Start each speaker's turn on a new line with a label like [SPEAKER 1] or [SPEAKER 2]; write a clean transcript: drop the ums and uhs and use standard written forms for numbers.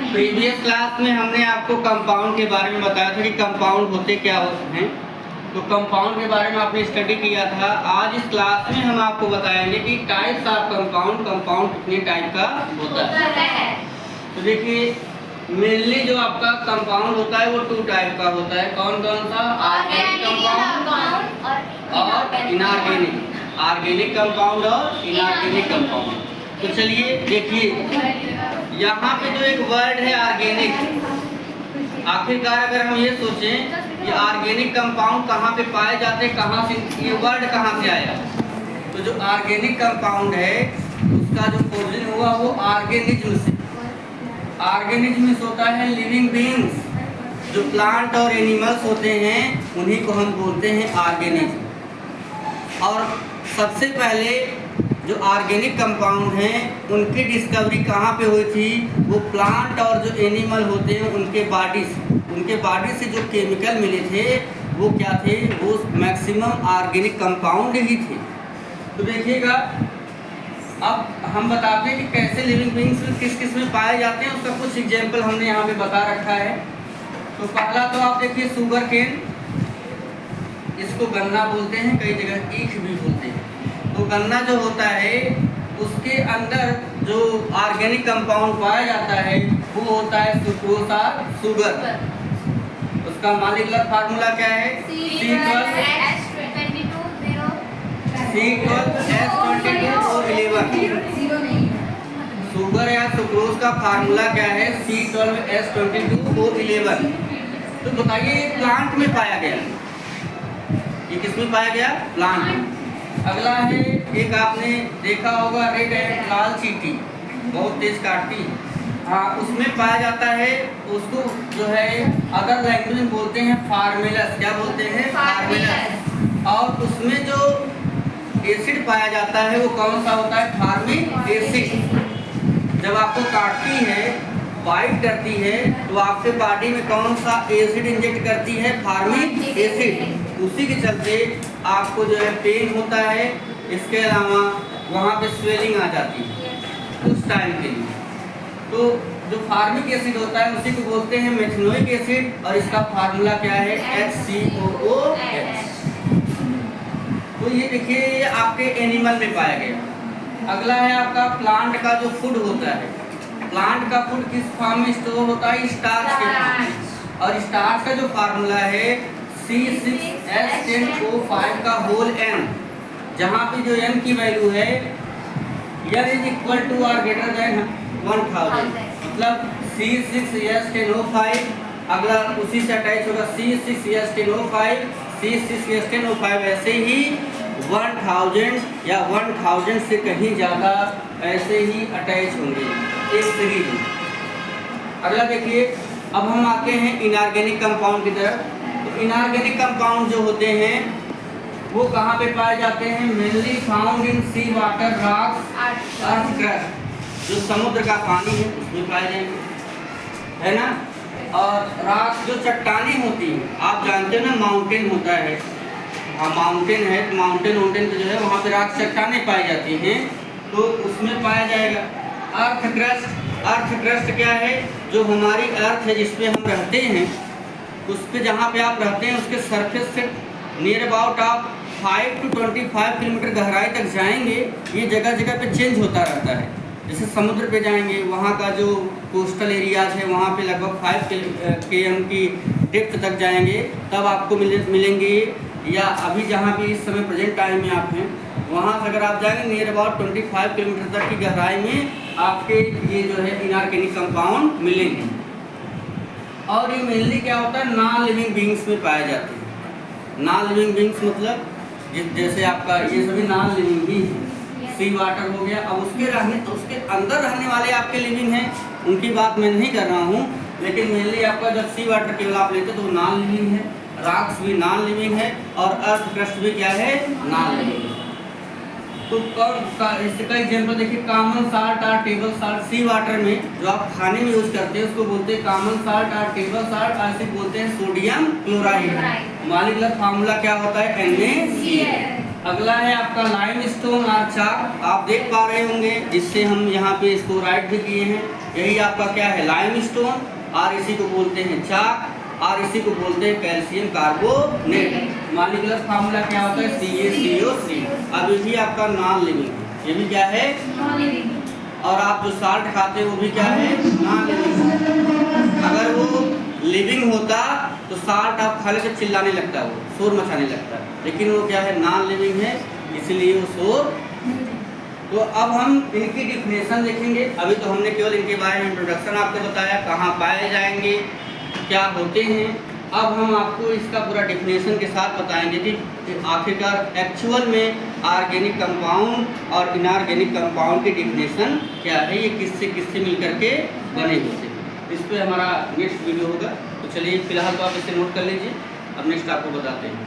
[SPEAKER 1] Previous class में हमने आपको कंपाउंड के बारे में बताया था कि कंपाउंड होते क्या होते हैं। तो कंपाउंड के बारे में आपने स्टडी किया था। आज इस क्लास में हम आपको बताएंगे कि टाइप्स ऑफ कंपाउंड, कंपाउंड कितने टाइप का होता है। तो देखिए, मेनली जो आपका कंपाउंड होता है वो 2 टाइप का होता है। कौन कौन सा? ऑर्गेनिक कंपाउंड और इनऑर्गेनिक। ऑर्गेनिक कंपाउंड और इनऑर्गेनिक कंपाउंड। तो चलिए देखिए, यहाँ पे जो एक वर्ड है ऑर्गेनिक, आखिरकार अगर हम ये सोचें कि ऑर्गेनिक कंपाउंड कहाँ पे पाए जाते हैं, कहाँ से ये वर्ड कहाँ से आया, तो जो ऑर्गेनिक कंपाउंड है उसका जो ओरिजिन हुआ वो ऑर्गेनिज्म से। ऑर्गेनिज्म होता है लिविंग बीइंग्स, जो प्लांट और एनिमल्स होते हैं उन्हीं को हम बोलते हैं ऑर्गेनिज्म। और सबसे पहले जो ऑर्गेनिक कंपाउंड हैं उनकी डिस्कवरी कहाँ पे हुई थी? वो प्लांट और जो एनिमल होते हैं उनके बॉडी से जो केमिकल मिले थे वो क्या थे? वो मैक्सिमम ऑर्गेनिक कंपाउंड ही थे। तो देखिएगा, अब हम बताते हैं कि कैसे लिविंग बीइंग्स किस किस में पाए जाते हैं, उसका कुछ एग्जाम्पल हमने यहाँ पे बता रखा है। तो पहला तो आप देखिए शुगर केन, इसको गन्ना बोलते हैं, कई जगह ईख भी बोलते हैं। तो गन्ना जो होता है उसके अंदर जो ऑर्गेनिक कंपाउंड पाया जाता है वो होता है सुक्रोज और शुगर। उसका मॉलिक्यूलर फार्मूला क्या है? C12H22O11। शुगर या सुक्रोज का फार्मूला क्या है? C12H22O11। तो बताइए, प्लांट में पाया गया, ये किसमें पाया गया? प्लांट। अगला है, एक आपने देखा होगा रेड एंड लाल चींटी, बहुत तेज काटती, हाँ, उसमें पाया जाता है। उसको जो है अदर लैंग्वेज में बोलते हैं फार्मेलस। क्या बोलते हैं? फार्मेलस। और उसमें जो एसिड पाया जाता है वो कौन सा होता है? Formic acid. जब आपको काटती है, बाइट करती है, तो आपके बॉडी में कौन सा एसिड इंजेक्ट करती है? Formic acid. उसी के चलते आपको जो है पेन होता है, इसके अलावा वहाँ पे स्वेलिंग आ जाती है उस टाइम के लिए। तो जो फार्मिक एसिड होता है उसी को बोलते हैं मेथनोइक एसिड, और इसका फार्मूला क्या है? HCOOH। तो ये देखिए, ये आपके एनिमल में पाया गया। अगला है आपका प्लांट का जो फूड होता है। प्लांट का फूड किस फॉर्म में स्टोर होता है? स्टार्च के फॉर्म में। और स्टार्च का जो फार्मूला है C6H10O5 का होल n, जहाँ पे जो n की वैल्यू है n इज इक्वल टू और ग्रेटर देन 1000, मतलब C6H10O5। अगला उसी से अटैच होगा C6H10O5, C6H10O5 ऐसे ही 1000 या 1000 से कहीं ज़्यादा ऐसे ही अटैच होंगे एक सीरीज में। अगला देखिए, अब हम आते हैं इनऑर्गेनिक कंपाउंड की तरफ। तो इनऑर्गेनिक कंपाउंड जो होते हैं वो कहाँ पे पाए जाते हैं? Mainly found in sea water, rocks, earth crust. जो समुद्र का पानी है उसमें पाए जाएंगे, है ना। और रॉक्स जो चट्टानें होती हैं, आप जानते हो ना, माउंटेन होता है, हाँ माउंटेन है, तो माउंटेन पे जो है वहाँ पे रॉक्स चट्टानें पाई जाती हैं, तो उसमें पाया जाएगा। अर्थ क्रस्ट, अर्थ क्रस्ट क्या है? जो हमारी अर्थ है जिस पे हम रहते हैं, उस पे जहाँ पे आप रहते हैं उसके सरफेस से नियर अबाउट आप 5 to 25 किलोमीटर गहराई तक जाएंगे, ये जगह जगह पे चेंज होता रहता है। जैसे समुद्र पे जाएंगे, वहाँ का जो कोस्टल एरियाज है वहाँ पे लगभग 5 km की डेप्थ तक जाएंगे तब आपको मिलेंगे। या अभी जहाँ भी इस समय प्रेजेंट टाइम में आप हैं, वहाँ से अगर आप जाएंगे नियर अबाउट 25 किलोमीटर तक की गहराई में आपके ये जो है इनऑर्गेनिक कंपाउंड मिलेंगे। और ये मेनली क्या होता है? नॉन लिविंग बीइंग्स में पाए जाते हैं। नॉन लिविंग बीइंग्स मतलब जैसे आपका ये सभी नॉन लिविंग भी हैं। सी वाटर हो गया, अब उसके अंदर रहने वाले आपके लिविंग हैं, उनकी बात मैं नहीं कर रहा हूँ, लेकिन मेनली आपका जब सी वाटर केवल आप लेते तो वो नॉन लिविंग है, रॉक्स भी नॉन लिविंग है, और अर्थ क्रस्ट भी क्या है? नॉन लिविंग है। तो इसका एग्जाम्पल देखिए, कॉमन साल्ट और टेबल साल्ट। सी वाटर में जो आप खाने में यूज करते हैं उसको बोलते हैं कॉमन साल्ट और टेबल साल्ट, ऐसे बोलते हैं सोडियम क्लोराइड। मॉलिक्यूलर फार्मूला क्या होता है? NaCl। अगला है आपका लाइमस्टोन और चाक। आप देख पा रहे होंगे, जिससे हम यहाँ पे इसको राइट भी किए हैं। यही आपका क्या है, लाइमस्टोन, और इसी को बोलते हैं चाक, और इसी को बोलते हैं कैल्शियम कार्बोनेट। मॉलिक्यूलर फार्मूला क्या होता है, CaCO3। अब ये भी आपका नॉन लिविंग, ये भी क्या है, और आप जो साल्ट खाते हैं वो भी क्या है, नॉन लिविंग। अगर वो लिविंग होता तो साल्ट आप खा लेकर चिल्लाने लगता, वो शोर मचाने लगता, लेकिन वो क्या है, नॉन लिविंग है, इसलिए वो शोर। तो अब हम इनकी डिफिनेशन देखेंगे। अभी तो हमने केवल इनके बारे में इंट्रोडक्शन आपको बताया, कहाँ पाए जाएंगे, क्या होते हैं। अब हम आपको इसका पूरा डिफिनेशन के साथ बताएंगे कि आखिरकार एक्चुअल में ऑर्गेनिक कंपाउंड और इनऑर्गेनिक कंपाउंड की डिफिनेशन क्या है, ये किससे किससे मिल करके बने होते हैं। इस पर हमारा नेक्स्ट वीडियो होगा। तो चलिए फिलहाल तो आप इसे नोट कर लीजिए, अब नेक्स्ट आपको बताते हैं।